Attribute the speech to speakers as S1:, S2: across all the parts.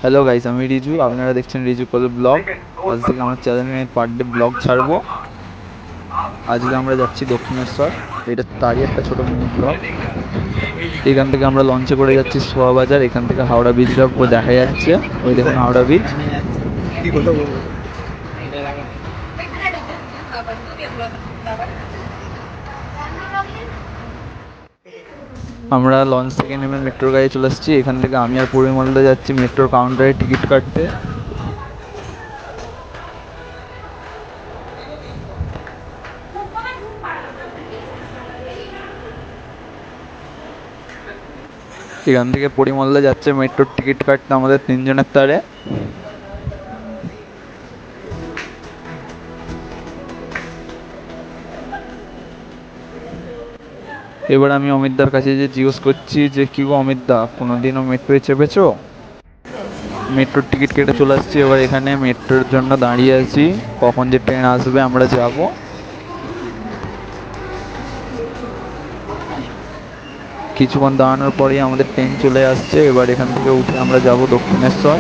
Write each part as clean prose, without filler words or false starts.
S1: Hello guys, আমি রিজু। আপনারা দেখছেন রিজু কল ব্লগ। আজ থেকে আমার চ্যানেলে পার ডে ব্লগ ছাড়বো। আজকে আমরা যাচ্ছি দক্ষিণেশ্বর। এটা তারই একটা ছোট মিনি ব্লগ। এখান থেকে আমরা লঞ্চে করে যাচ্ছি সোয়াবাজার। এখান থেকে হাওড়া ব্রিজটা দেখা যাচ্ছে। ওই দেখুন হাওড়া ব্রিজ। আমরা লঞ্চ থেকে নেমে মেট্রোর গাড়ি চলে এসেছি। এখান থেকে আমি আর পরিমলদা যাচ্ছি মেট্রোর কাউন্টারে টিকিট কাটতে। এখান থেকে পরিমলদা যাচ্ছে মেট্রোর টিকিট কাটতে আমাদের তিনজনের তারে। এবার আমি অমিতদার কাছে যে জিজ্ঞেস করছি যে কি গো অমিতদা, কোনোদিনও মেট্রোয় চেপেছো? মেট্রোর টিকিট কেটে চলে আসছি। এবার এখানে মেট্রোর জন্য দাঁড়িয়ে আছি, কখন যে ট্রেন আসবে আমরা যাব। কিছুক্ষণ দাঁড়ানোর পরেই আমাদের ট্রেন চলে আসছে। এবার এখান থেকে উঠে আমরা যাব দক্ষিণেশ্বর।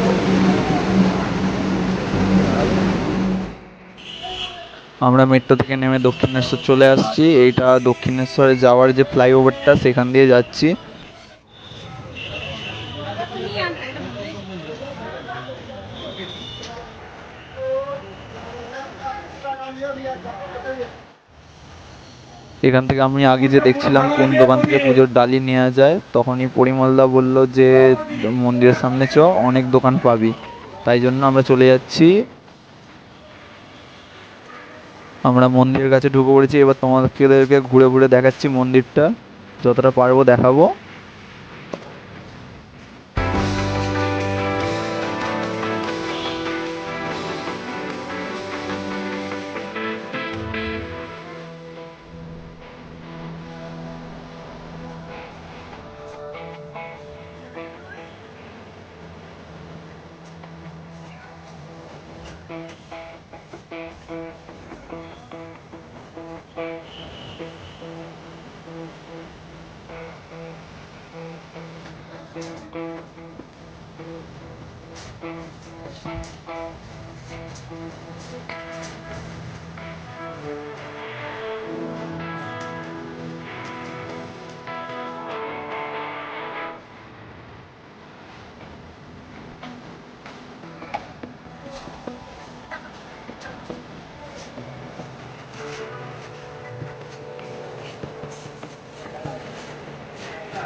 S1: আমরা মেট্রো থেকে নেমে দক্ষিণেশ্বর চলে আসছি। এইটা দক্ষিণেশ্বরে যাওয়ার যে ফ্লাইওভারটা, সেখান দিয়ে যাচ্ছি। এখান থেকে আমি আগে যে দেখছিলাম কোন দোকান থেকে পুজোর ডালি নেওয়া যায়, তখনই পরিমলদা বলল যে মন্দিরের সামনে চ, অনেক দোকান পাবি। তাই জন্য আমরা চলে যাচ্ছি। আমরা মন্দিরের কাছে ঢুকে পড়েছি। এবার তোমাদেরকে ঘুরে ঘুরে দেখাচ্ছি মন্দিরটা, যতটা পারবো দেখাবো।